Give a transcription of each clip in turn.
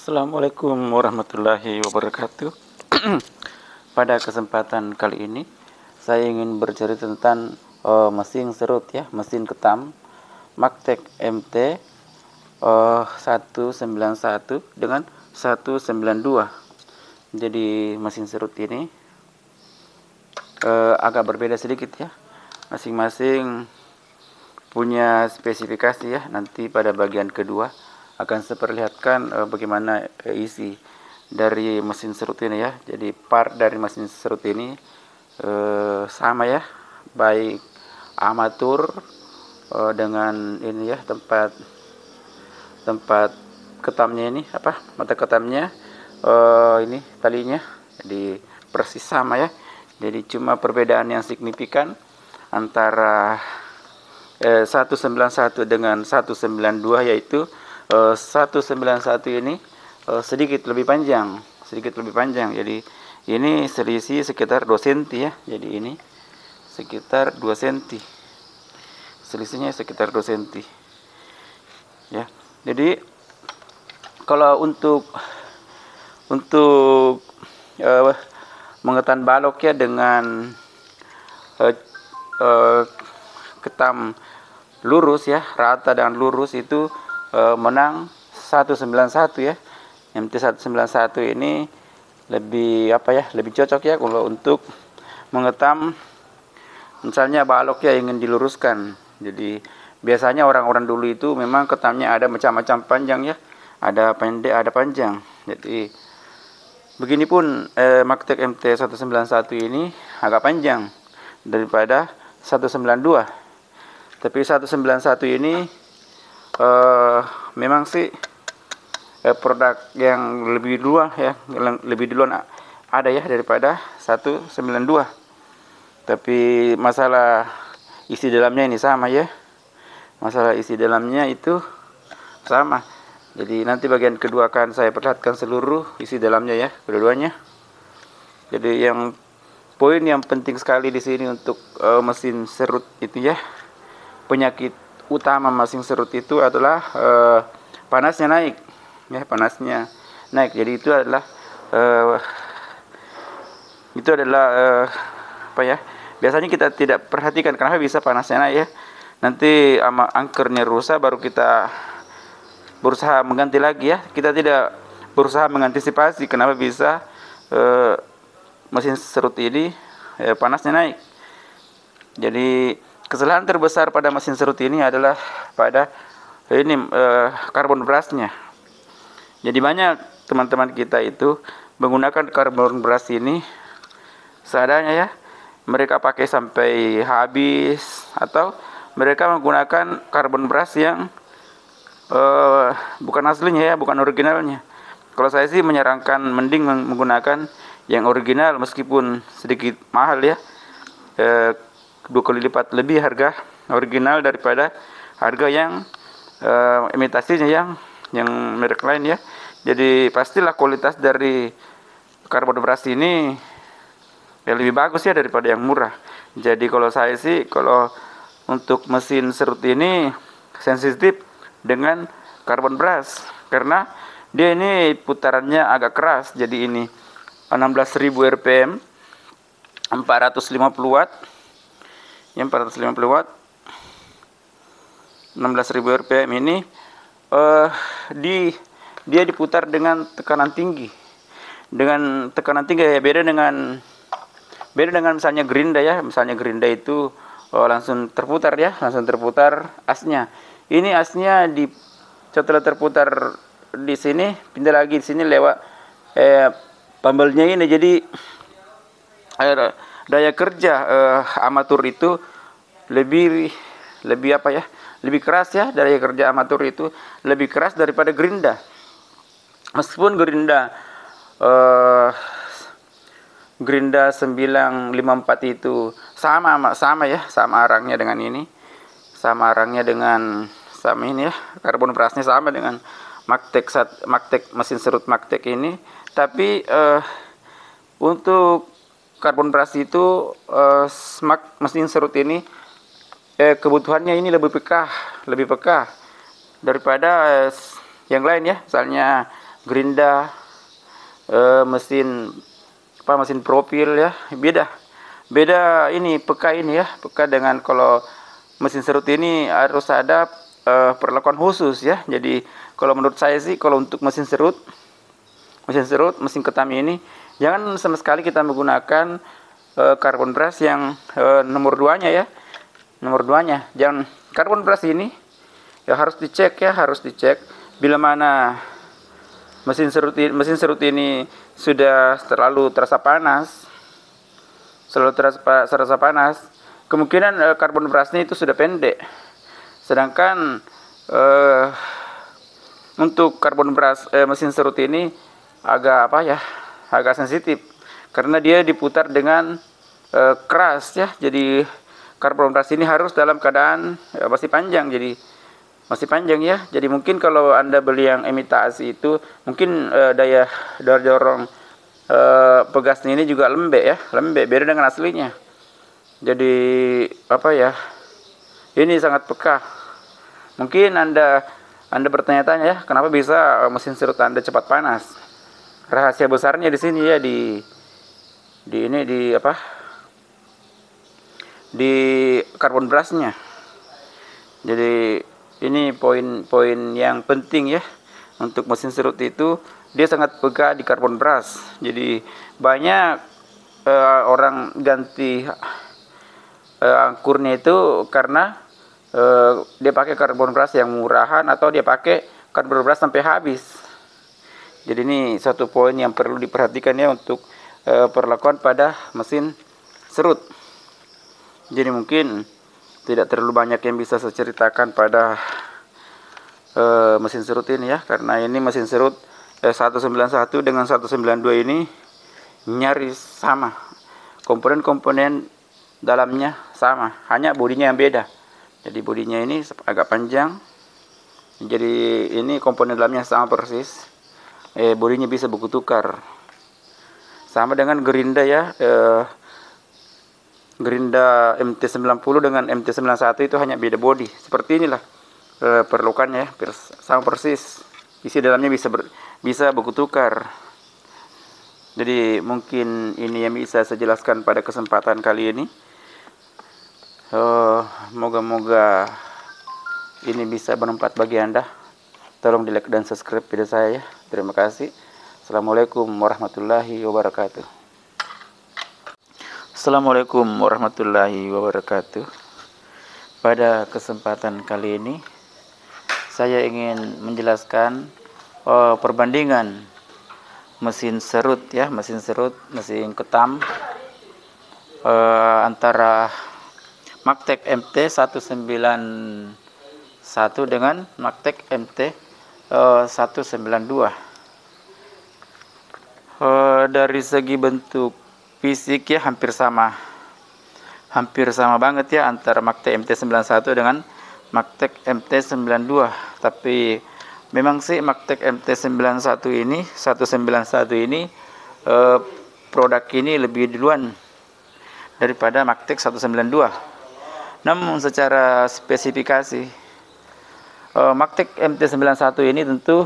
Assalamualaikum warahmatullahi wabarakatuh. Pada kesempatan kali ini saya ingin bercerita tentang mesin serut ya, mesin ketam Magtech MT 191 dengan 192. Jadi mesin serut ini agak berbeda sedikit ya. Masing-masing punya spesifikasi ya. Nanti pada bagian kedua akan saya perlihatkan bagaimana isi dari mesin serut ini ya. Jadi part dari mesin serut ini sama ya, baik armatur dengan ini ya, tempat ketamnya ini mata ketamnya, ini talinya, jadi persis sama ya. Jadi cuma perbedaan yang signifikan antara 191 dengan 192 yaitu 191 ini sedikit lebih panjang. Jadi ini selisih sekitar 2 cm ya. Jadi ini sekitar 2 cm. Selisihnya sekitar 2 cm. Ya. Jadi kalau untuk mengetan balok ya dengan ketam lurus ya, rata dan lurus itu menang 191 ya. MT 191 ini lebih lebih cocok ya kalau untuk mengetam misalnya balok ya ingin diluruskan. Jadi biasanya orang-orang dulu itu memang ketamnya ada macam-macam panjang ya, ada pendek ada panjang. Jadi begini pun Magtech MT 191 ini agak panjang daripada 192. Tapi 191 ini memang sih produk yang lebih duluan ya, lebih duluan ada ya daripada 192. Tapi masalah isi dalamnya ini sama ya. Masalah isi dalamnya itu sama. Jadi nanti bagian kedua akan saya perlihatkan seluruh isi dalamnya ya, kedua-duanya. Jadi yang poin yang penting sekali di sini untuk mesin serut itu ya, penyakit utama mesin serut itu adalah panasnya naik ya, panasnya naik. Jadi itu adalah biasanya kita tidak perhatikan kenapa bisa panasnya naik ya. Nanti angkernya rusak baru kita berusaha mengganti lagi ya. Kita tidak berusaha mengantisipasi kenapa bisa mesin serut ini panasnya naik. Jadi kesalahan terbesar pada mesin serut ini adalah pada karbon brusnya. Jadi banyak teman-teman kita itu menggunakan karbon brush ini seadanya ya. Mereka pakai sampai habis atau mereka menggunakan karbon brush yang bukan aslinya ya, bukan originalnya. Kalau saya sih menyarankan mending menggunakan yang original meskipun sedikit mahal ya. 2 kali lipat lebih harga original daripada harga yang imitasinya yang merek lain ya. Jadi pastilah kualitas dari karbon brush ini lebih bagus ya daripada yang murah. Jadi kalau saya sih, kalau untuk mesin serut ini sensitif dengan karbon brush karena dia ini putarannya agak keras. Jadi ini 16.000 rpm, 450 watt. Yang 450 watt 16.000 rpm ini dia diputar dengan tekanan tinggi. Dengan tekanan tinggi ya, beda dengan misalnya gerinda ya. Misalnya gerinda itu langsung terputar ya, langsung terputar asnya. Ini asnya setelah terputar di sini pindah lagi di sini lewat pambelnya ini. Jadi daya kerja armatur itu lebih lebih keras ya. Daya kerja armatur itu lebih keras daripada gerinda. Meskipun gerinda 954 itu sama ya, sama arangnya dengan ini. Sama arangnya dengan ini ya. Karbon brushnya sama dengan Magtech mesin serut Magtech ini. Tapi untuk karbon brush itu mesin serut ini kebutuhannya ini lebih peka daripada yang lain ya. Misalnya gerinda, mesin mesin profil ya, beda ini peka ini ya, peka dengan kalau mesin serut ini harus ada perlakuan khusus ya. Jadi kalau menurut saya sih, kalau untuk mesin serut, mesin ketam ini jangan sama sekali kita menggunakan carbon brush yang nomor 2-nya ya. Nomor 2-nya. Jangan, carbon brush ini ya harus dicek bila mana mesin serut ini sudah terlalu terasa panas. Kemungkinan carbon brushnya itu sudah pendek. Sedangkan untuk carbon brush mesin serut ini agak sensitif karena dia diputar dengan keras ya. Jadi carbon brush ini harus dalam keadaan masih panjang ya. Jadi mungkin kalau Anda beli yang imitasi itu mungkin daya dorong pegasnya ini juga lembek beda dengan aslinya. Jadi ini sangat peka. Mungkin Anda bertanya-tanya ya, kenapa bisa mesin serut Anda cepat panas? Rahasia besarnya di sini ya, di carbon brushnya. Jadi ini poin-poin yang penting ya untuk mesin serut itu, dia sangat peka di carbon brush. Jadi banyak orang ganti angkurnya itu karena dia pakai carbon brush yang murahan atau dia pakai carbon brush sampai habis. Jadi ini satu poin yang perlu diperhatikan ya untuk perlakuan pada mesin serut. Jadi mungkin tidak terlalu banyak yang bisa saya ceritakan pada mesin serut ini ya, karena ini mesin serut 191 dengan 192 ini nyaris sama. Komponen-komponen dalamnya sama, hanya bodinya yang beda. Jadi bodinya ini agak panjang. Jadi ini komponen dalamnya sama persis. Bodinya bisa buku tukar. Sama dengan gerinda ya. Gerinda MT90 dengan MT91 itu hanya beda bodi. Seperti inilah perlukannya, sama persis. Isi dalamnya bisa buku tukar. Jadi mungkin ini yang bisa saya jelaskan pada kesempatan kali ini. Moga-moga ini bisa bermanfaat bagi Anda. Tolong di like dan subscribe video saya ya. Terima kasih. Assalamualaikum warahmatullahi wabarakatuh. Assalamualaikum warahmatullahi wabarakatuh. Pada kesempatan kali ini saya ingin menjelaskan perbandingan mesin serut ya, mesin ketam antara Magtech MT191 dengan Magtech MT192. Dari segi bentuk fisik ya hampir sama banget ya antara Magtech MT91 dengan Magtech MT92. Tapi memang sih Magtech MT191 ini produk ini lebih duluan daripada Magtech 192. Namun secara spesifikasi Magtech MT91 ini tentu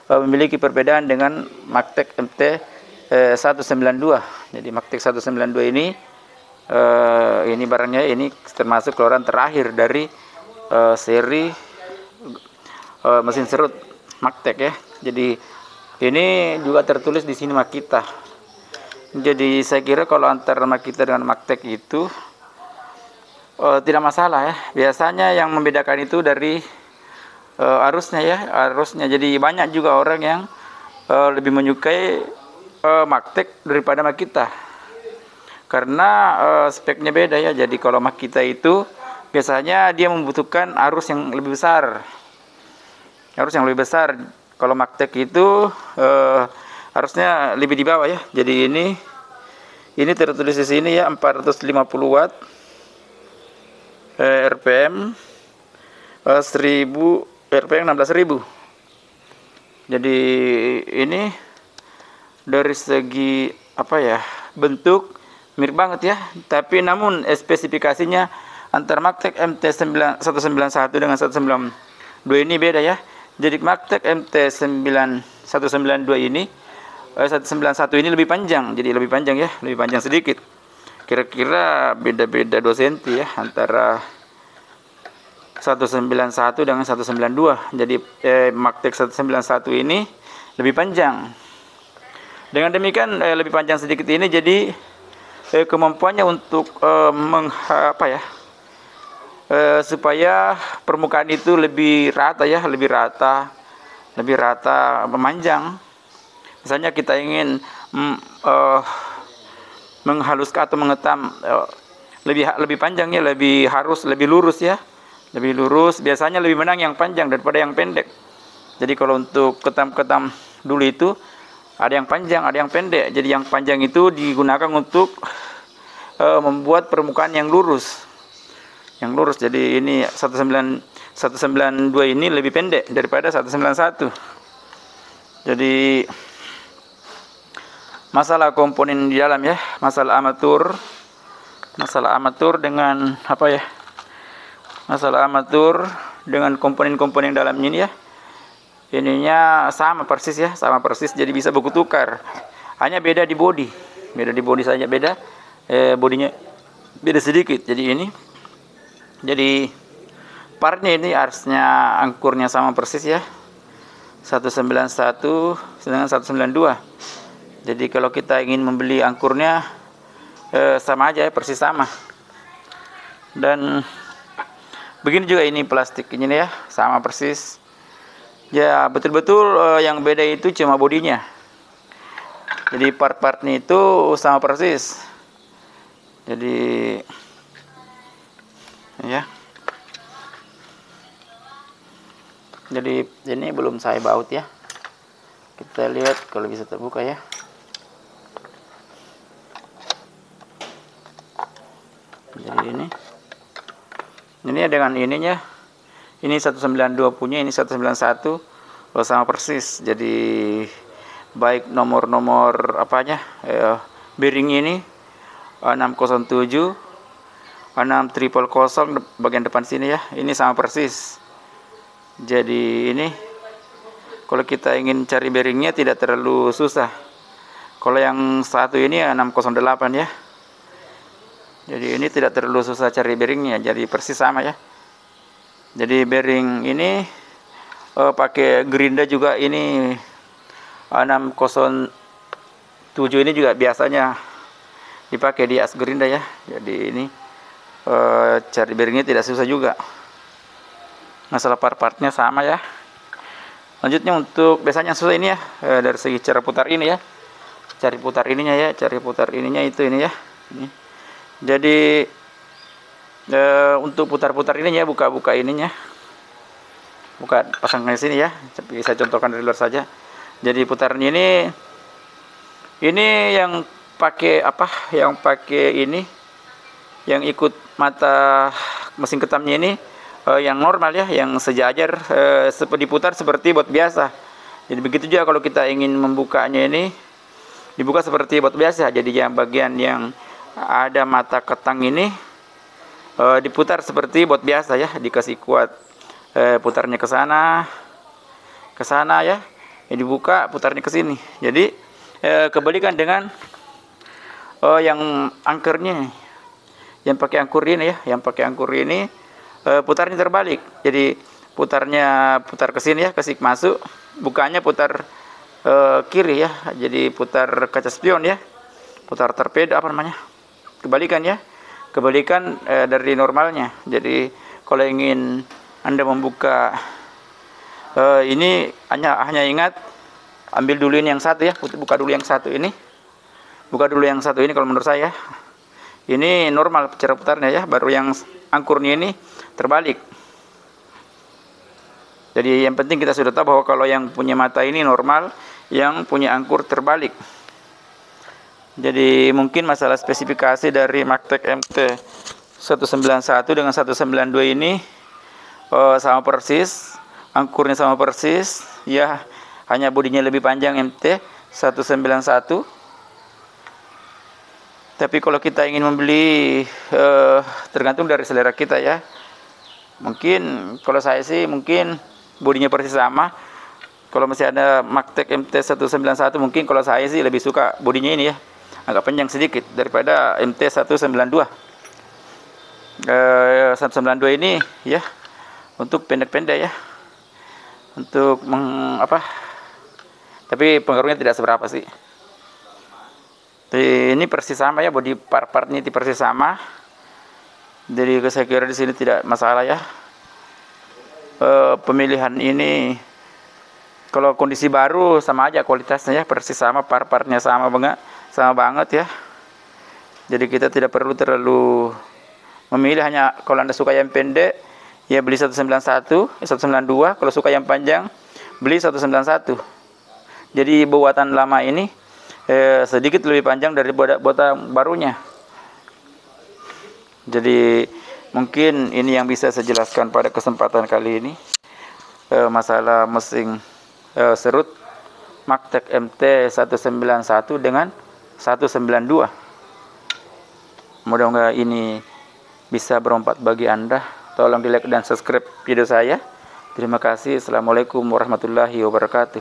memiliki perbedaan dengan Magtech MT192. Jadi Magtech 192 ini barangnya ini termasuk keluaran terakhir dari seri mesin serut Magtech ya. Jadi ini juga tertulis di sini Makita. Jadi saya kira kalau antara Makita dengan Magtech itu tidak masalah ya. Biasanya yang membedakan itu dari arusnya ya, Jadi banyak juga orang yang lebih menyukai Magtech daripada Makita karena speknya beda ya. Jadi kalau Makita itu biasanya dia membutuhkan arus yang lebih besar. Kalau Magtech itu harusnya lebih di bawah ya. Jadi ini tertulis di sini ya 450 watt RPM 1000 RPM 16.000. Jadi ini dari segi bentuk mirip banget ya, tapi namun spesifikasinya antara Magtech MT191 dengan 192 ini beda ya. Jadi Magtech MT191 192 ini 191 ini lebih panjang, jadi lebih panjang ya, lebih panjang sedikit. Kira-kira beda-beda 2 cm ya antara 191 dengan 192. Jadi Magtek 191 ini lebih panjang. Dengan demikian lebih panjang sedikit ini jadi kemampuannya untuk supaya permukaan itu lebih rata ya, lebih rata, memanjang. Misalnya kita ingin menghaluskan atau mengetam lebih panjangnya, lebih lurus ya. Lebih lurus, biasanya lebih menang yang panjang daripada yang pendek. Jadi kalau untuk ketam-ketam dulu itu ada yang panjang, ada yang pendek. Jadi yang panjang itu digunakan untuk membuat permukaan yang lurus. Yang lurus. Jadi ini 192 ini lebih pendek daripada 191. Jadi masalah komponen di dalam ya, masalah armatur dengan masalah armatur dengan komponen-komponen dalamnya ini ya, ininya sama persis ya, jadi bisa buku tukar. Hanya beda di bodi saja, bodinya beda sedikit. Jadi partnya ini harusnya angkurnya sama persis ya, 191 dengan 192. Jadi kalau kita ingin membeli angkurnya sama aja ya, persis sama. Dan begini juga ini plastik ini ya, sama persis. Ya betul-betul yang beda itu cuma bodinya. Jadi part-partnya itu sama persis. Jadi ya. Jadi ini belum saya baut ya. Kita lihat kalau bisa terbuka ya. Jadi ini dengan ininya, ini 192 punya, ini 191 sama persis. Jadi baik nomor-nomor bearing ini 607, 6000 bagian depan sini ya, ini sama persis. Jadi ini kalau kita ingin cari bearingnya tidak terlalu susah. Kalau yang satu ini 608 ya. Jadi ini tidak terlalu susah cari bearingnya, jadi persis sama ya. Jadi bearing ini pakai gerinda juga, ini 607 ini juga biasanya dipakai di as gerinda ya. Jadi ini cari bearingnya tidak susah juga. Masalah part-partnya sama ya. Lanjutnya untuk biasanya susah ini ya, dari segi cara putar ini ya. Cari putar ininya ya, itu ini ya. Ini. Jadi untuk putar-putar ininya, buka ininya, buka pasangnya sini ya. Tapi saya contohkan dari luar saja. Jadi putarnya ini yang pakai yang pakai ini, yang ikut mata mesin ketamnya ini yang normal ya, yang sejajar, diputar seperti bot biasa. Jadi begitu juga kalau kita ingin membukanya ini, dibuka seperti bot biasa. Jadi yang bagian yang ada mata ketang ini diputar seperti bot biasa ya, dikasih kuat putarnya ke sana ya, dibuka putarnya ke sini. Jadi kebalikan dengan yang angkernya, yang pakai angkur ini ya, putarnya terbalik. Jadi putar ke sini ya, kasih masuk, bukanya putar kiri ya, jadi putar kaca spion ya, putar torpedo kebalikan ya, dari normalnya. Jadi kalau ingin Anda membuka ini hanya ingat, ambil dulu ini yang satu ya, buka dulu yang satu ini kalau menurut saya. Ini normal cara putarnya ya, baru yang angkurnya ini terbalik. Jadi yang penting kita sudah tahu bahwa kalau yang punya mata ini normal, yang punya angkur terbalik. Jadi mungkin masalah spesifikasi dari Magtek MT 191 dengan 192 ini sama persis, angkurnya sama persis ya, hanya bodinya lebih panjang MT 191. Tapi kalau kita ingin membeli tergantung dari selera kita ya. Mungkin kalau saya sih mungkin bodinya persis sama, Kalau masih ada Magtek MT191, mungkin kalau saya sih lebih suka bodinya ini ya, agak panjang sedikit daripada MT192. 192 ini ya untuk pendek-pendek ya, untuk tapi pengaruhnya tidak seberapa sih. Ini persis sama ya, body part-partnya itu persis sama. Jadi saya kira di sini tidak masalah ya. Pemilihan ini kalau kondisi baru sama aja kualitasnya ya, persis sama, part-partnya sama banget ya. Jadi kita tidak perlu terlalu memilih, hanya kalau Anda suka yang pendek ya beli 191, 192, kalau suka yang panjang beli 191. Jadi buatan lama ini sedikit lebih panjang dari buatan barunya. Jadi mungkin ini yang bisa saya jelaskan pada kesempatan kali ini, masalah mesin serut Magtek MT191 dengan 192. Mudah-mudahan ini bisa bermanfaat bagi Anda. Tolong di like dan subscribe video saya. Terima kasih. Assalamualaikum warahmatullahi wabarakatuh.